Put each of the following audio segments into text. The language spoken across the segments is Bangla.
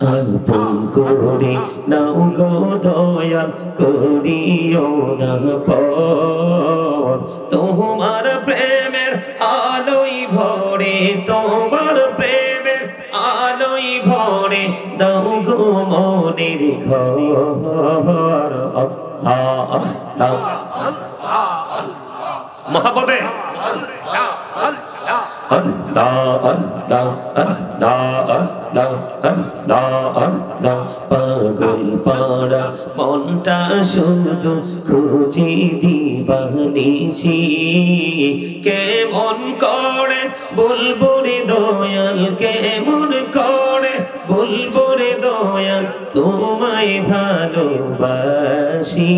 আপন করে নাও গো দয়াল করিও না পর তোমার প্রেমের আলোয় ভরে তোমার প্রেমের আলোয় ভরে দাও গো মনের ঘর আল্লাহ মহাপদে Allah Allah Allah Allah Allah Allah পাগল পাড়া মনটা শুধু খুঁজে দিবানিসি কেমন করে বলবো রে দয়াল কেমন করে বলবো রে দয়াল তোমায় ভালোবাসি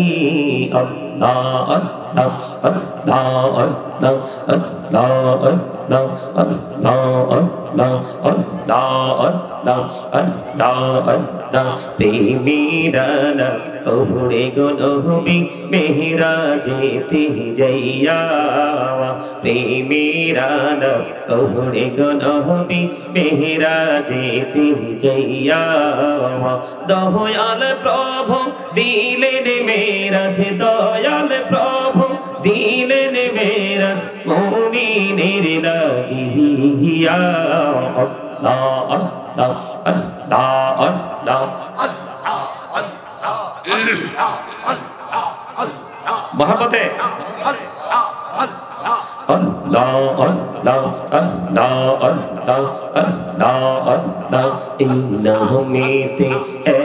Allah Allah Allah Allah Allah Allah প্রেমীরানা ওরে গো নবী মেহরাজেতে যাইয়া প্রেমীরানা ওরে গো নবী মেহরাজেতে যাইয়া দয়াল প্রভু দিলেন মেরাজ দয়াল প্রভু দিলেন মেরাজ মুমিনের লাগিয়া আল্লাহ আল্লাহ আল্লাহ আল্লাহ মহব্বতে Allah Allah Allah Allah Allah Allah এই নামেতে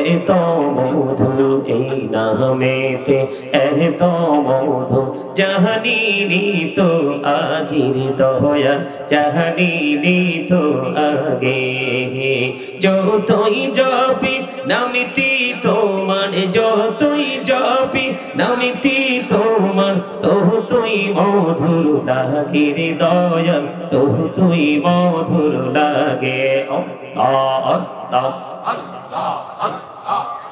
এত মধু এই নামেতে এত মধু জাহানিনি তো আগের দয়াল জাহানিনি তো আগে যতই জপি নামটি তোমার যতই জপি নামটি তোমার ততই মধুর লাগে রে দয়াল ততই মধুর লাগে আল্লাহ আল্লাহ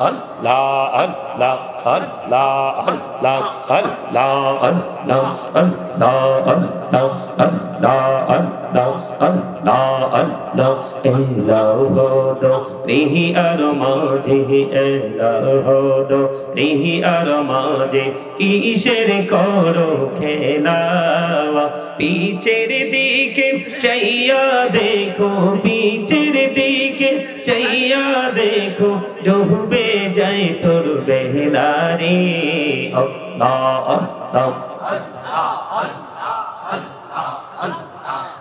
আল্লাহ আল্লাহ আল্লাহ আল্লাহ আল্লাহ আল্লাহ আল্লাহ আল্লাহ আল্লাহ আল্লাহ আল্লাহ আল্লাহ এলাহো দো রিহি আর মাঝে এলাহো দো রিহি আর মাঝে কিসের করো খেলা পিছের দিকে চাইয়া দেখো পিছের দিকে চাইয়া দেখো ডুবে যায় তোর বেহলারে আল্লাহ আল্লাহ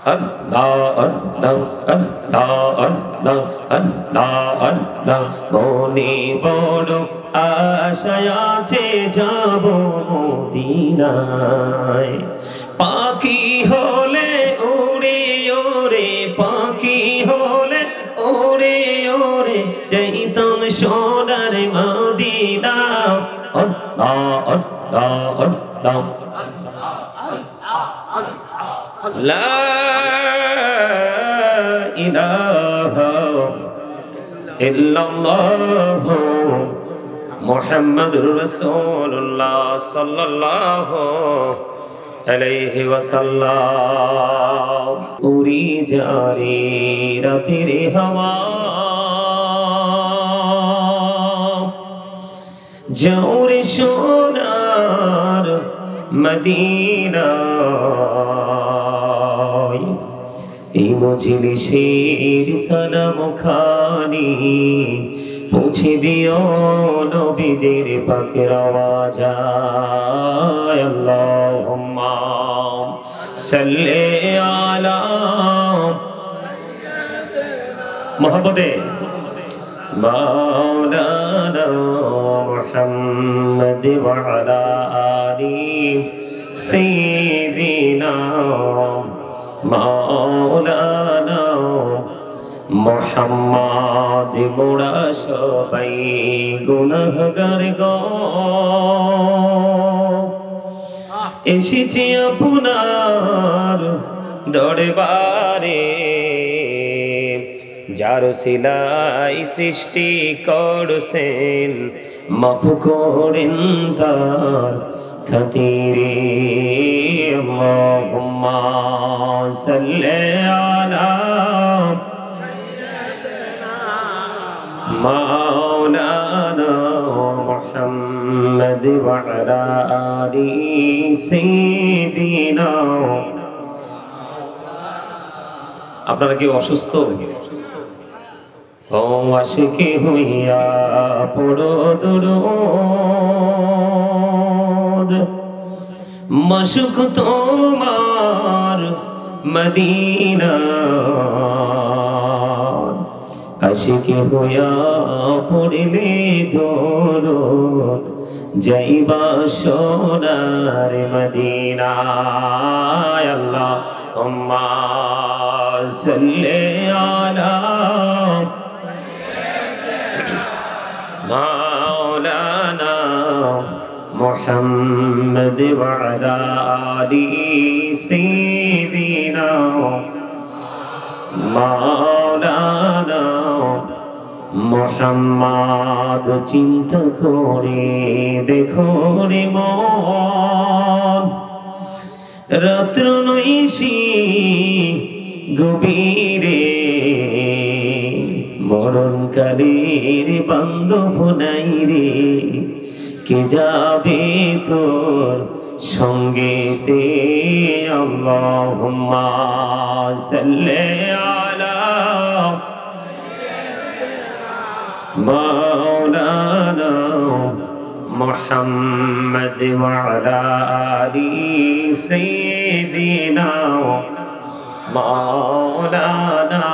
Allah Allah Allah Allah Allah Allah মনে বড় আশায় আছে যাব মদিনায় পাখি হলে ওরে ওরে পাখি হলে ওরে ওরে যাইতাম সোনার মদিনা আল্লাহ আল্লাহ আল্লাহ লা ইলাহা ইল্লাল্লাহ মুহাম্মাদুর রাসূলুল্লাহ সাল্লাল্লাহু আলাইহি ওয়াসাল্লাম উড়ি জারি রাতের হাওয়া যাও রে সোনার মদিনা এই মজলিসের সালাম খানি পৌঁছে দিও নবীজির পাকের আওয়াজ আল্লাহুম্মা সাল্লি আলা মুহাম্মাদে মাওলানা মুহাম্মদ ওয়া আলা আলি সাইয়্যিদিনা মাওলানা মুহাম্মদ মোরা সবাই গুনাহগার গো এসেছি আপনার দরবারে যার সিলাই সৃষ্টি করছেন মাফ করেন তার খাতিরে আল্লাহুম্মা সাল্লি আলা مولانا محمد وعلى آل سيدنا আপনারা কি অসুস্থ? ও আশিকি হইয়া পড়ো দুরূদ মাশুক তোমার মদিনা আশিকি হইয়া পড়িলে দুরূদ যাইবা সোনার মদিনা আল্লাহুম্মা সাল্লি আলা মাওলানা মুহাম্মদ ওয়া আলা আলি সাইয়্যিদিনা মাওলানা মুহাম্মদ চিন্তা করে দেখো রে মন রাত্র নৈশি গভীরে মরণকালের বান্ধব নাই রে কে যাবে তোর সঙ্গেতে আল্লাহুম্মা সাল্লি আলা মাওলানা মুহাম্মদ ওয়া আলা আলি সাইয়্যিদিনা মাওলানা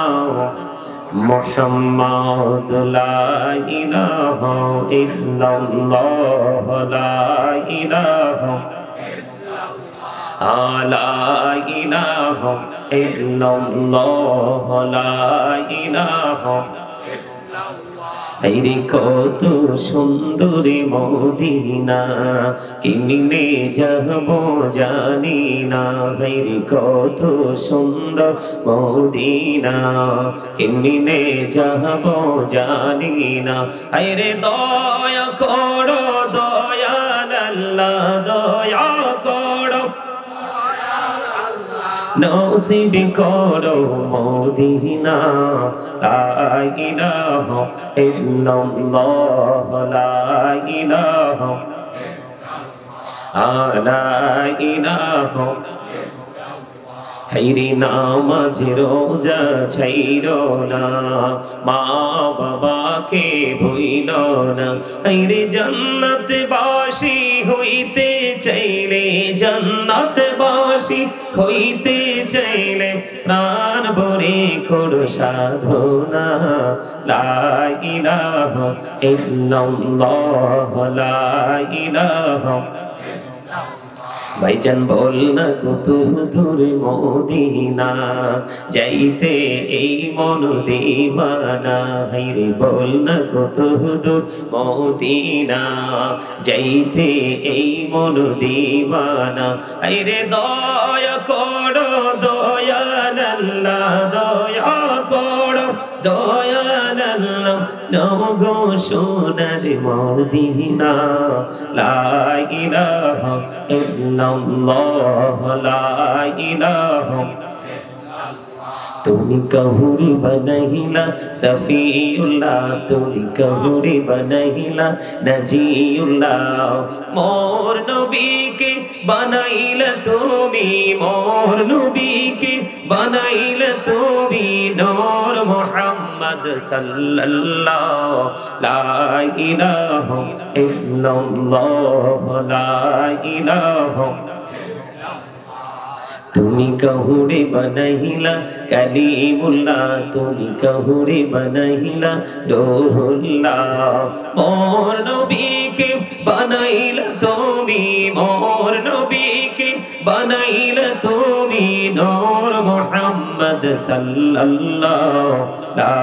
মুহাম্মদ লা ইলাহা ইল্লাল্লাহ লা ইলাহা লা ইলাহা ইল্লাল্লাহ লা ইলাহা আইরে কত সুন্দর মদিনা কেমনে যাব জানি না আইরে কত সুন্দর মদিনা কেমনে যাব জানি না আইরে দয়া করো দয়াল আল্লাহ দয়া করো নসিব করো মদিনা লা ইলাহা ইল্লাল্লাহ লা ইলাহা লা ইলাহা হাইরে নামাজ রোজা ছাইরো না মা বাবাকে ভুইলো না হাইরে জান্নাত বাসী হইতে চাইলে জান্নাত বাসী হইতে চাইলে প্রাণ ভরে করো সাধনা লা ইলাহা ইল্লাল্লাহ লা ইলাহা ভাইজান বল না কত দূর মদিনা যাইতে এই মন দিওয়ানা হাইরে বল না কত দূর মদিনা যাইতে এই মন দিওয়ানা হাইরে দয়া করো দয়াল আল্লাহ দয়া করো দয়াল আল্লাহ নগো সোনার মদিনা লা ইলাহা ইল্লাল্লাহ লা ইলাহা তুমি কাহুরি বানাইলা সফিউল্লাহ তুমি কাহুরি বানাইলা নাজিউল্লাহ মোর নবীকে বানাইলা তুমি মোর নবীকে বানাইলা তুমি নূর মুহাম্মদ সাল্লাল্লাহু লা ইলাহা ইল্লাল্লাহ লা ইলাহা তুমি কাহুরে বানাইলা কালিমুল্লাহ তুমি কাহুরে বানাইলা রূহুল্লাহ মোর নবীকে বানাইলা তুমি মোর নবীকে বানাইলা তুমি নূর মুহাম্মদ সাল্লাল্লাহু লা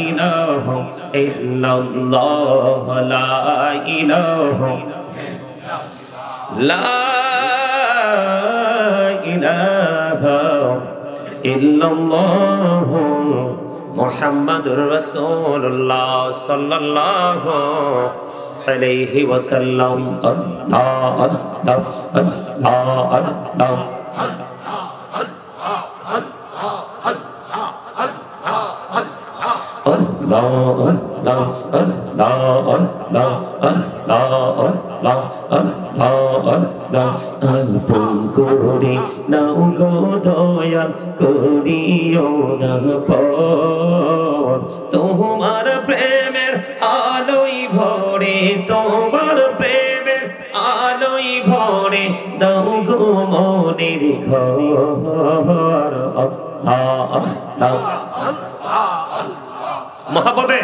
ইলাহা ইল্লাল্লাহ লা ইলাহা লা ইলাহা ইল্লাল্লাহ মুহাম্মাদুর রাসূলুল্লাহ সাল্লাল্লাহু আলাইহি ওয়াসাল্লাম আল্লাহ আল্লাহ আল্লাহ আল্লাহ আল্লাহ আপন করে নাও গো দয়াল করিও না পর তোমার প্রেমের আলোই ভরে তোমার প্রেমের আলোই ভরে দাও গো মনের ঘর মহাপদে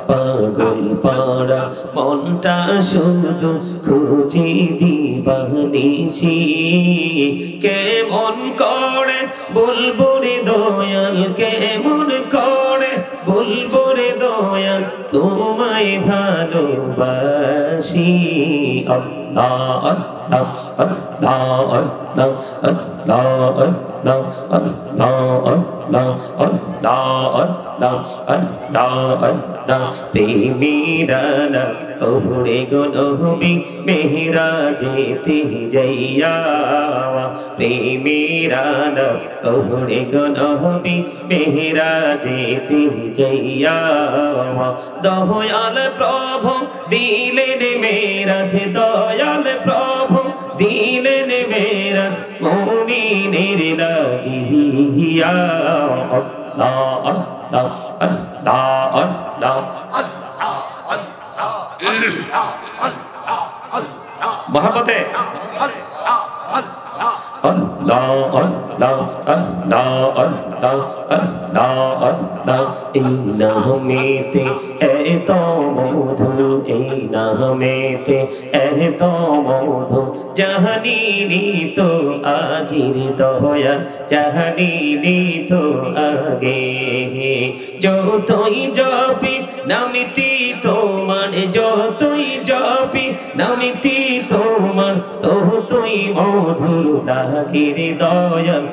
পাগল পাড়া মনটা শুধু খুঁজে দিবানিসি কেমন করে বলবো রে দয়াল কেমন করে বলবো রে দয়াল তোমায় ভালোবাসি আল্লাহ আল্লাহ আল্লাহ আল্লাহ আল্লাহ আল্লাহ আল্লাহ আল্লাহ আল্লাহ প্রেমীরানা ওরে গো নবী মেহরাজেতে যাইয়া প্রেমীরানা ওরে গো নবী মেহরাজেতে যাইয়া দয়াল প্রভু দিলেন মেরাজ দয়াল প্রভু দিলেন মেরাজ মুমিনের লাগিয়া আল্লাহ আল্লাহ আল্লাহ আল্লাহ মহাপতে আল্লাহ আল্লাহ আল্লাহ আল্লাহ আল্লাহ আল্লাহ এই নামেতে এত মধু এই নামেতে এত মধু জাহানিনি তো আগের দয়া জাহানিনি তো আগে যতই জপি নামটি তোমার যতই জপি নামটি তোমার তুই মধুর লাগে রে দয়াল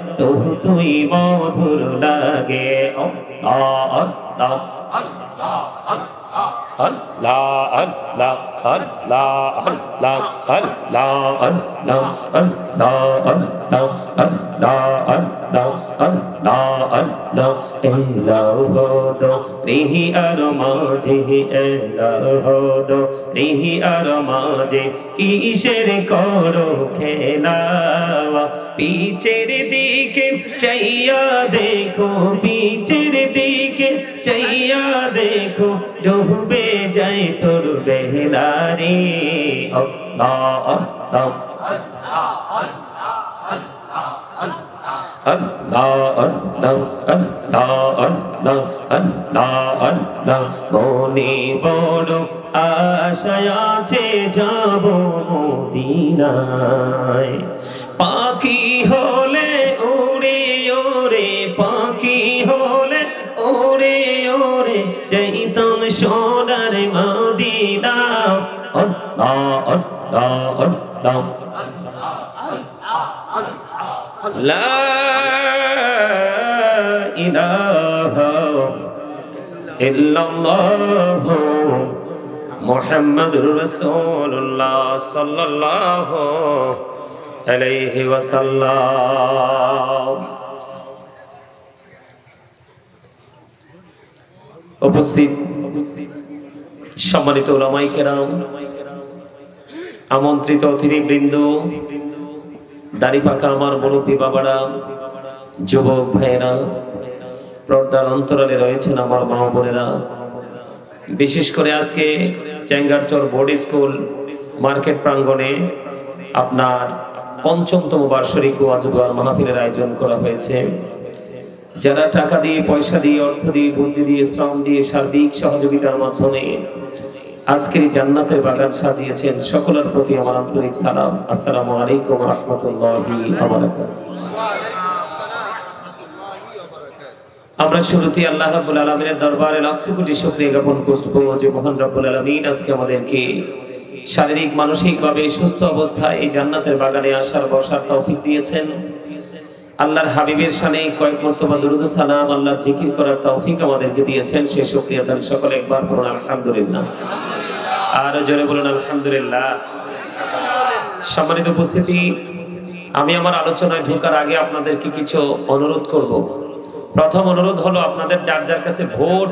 তুই মধুর লাগে আল্লাহ আল্লাহ আল্লাহ আল্লাহ আল্লাহ আল্লাহ আল্লাহ আল্লাহ আল্লাহ আল্লাহ আল্লাহ আল্লাহ আল্লাহ আল্লাহ এলাহো দো রিহি আর মাঝে এলাহো দো রিহি আর মাঝে কিসের করো খেলা পিছের দিকে চাইয়া দেখো পিছের দিকে চাইয়া দেখো ডুবে যায় তোর বেলা রে আল্লাহ আল্লাহ আল্লাহ আল্লাহ আল্লাহ আল্লাহ আল্লাহ আল্লাহ মনে বড় আশা আছে যাব মদিনায় পাখি হলে উড়ে ওরে পাখি হলে ওরে ওরে যাইতাম সোনার মদিনা আল্লাহ আল্লাহ আল্লাহ লা ইলাহা ইল্লাল্লাহ মুহাম্মাদুর রাসূলুল্লাহ সাল্লাল্লাহু আলাইহি ওয়াসাল্লাম। উপস্থিত সম্মানিত উলামায়ে কেরাম, আমন্ত্রিত অতিথিবৃন্দ, দাড়ি পাকা আমার মুরব্বী বাবারা, যুবক ভাইয়েরা, পর্দার অন্তরালে রয়েছেন আমার মা বোনেরা, বিশেষ করে আজকে চেঙ্গারচর বোর্ড স্কুল মার্কেট প্রাঙ্গণে আপনার ৫ম বার্ষিক ওয়াজ দোয়ার মাহফিলের আয়োজন করা হয়েছে। যারা টাকা দিয়ে, পয়সা দিয়ে, অর্থ দিয়ে, বুদ্ধি দিয়ে, শ্রম দিয়ে, সার্বিক সহযোগিতার মাধ্যমে আজকের জান্নাতের বাগান সাজিয়েছেন, সকলের প্রতি আমার আন্তরিক সালাম। আসসালামু আলাইকুম ওয়া রাহমাতুল্লাহি ওয়া বারাকাতুহু। আমরা শুরুতে আল্লাহ রাব্বুল আলামিনের দরবারে লক্ষ কোটি শুকরিয়া জ্ঞাপন করব যে মহান রব্বুল আলামিন আজকে আমাদেরকে শারীরিক মানসিকভাবে সুস্থ অবস্থায় এই জান্নাতের বাগানে আসার বসার তৌফিক দিয়েছেন। আল্লাহর হাবিবের শানে কয়েক মর্তবা দুরূদ ও সালাম, আল্লাহর জিকির করার তৌফিক আমাদেরকে দিয়েছেন। সে শুকরিয়া দান সকলে একবার পড়ুন আলহামদুলিল্লাহ। আর জোরে বলুন আলহামদুলিল্লাহ। সম্মানিত উপস্থিতি, আমি আমার আলোচনায় ঢোকার আগে আপনাদেরকে কিছু অনুরোধ করব। প্রথম অনুরোধ হলো, আপনাদের যার যার কাছে ভোট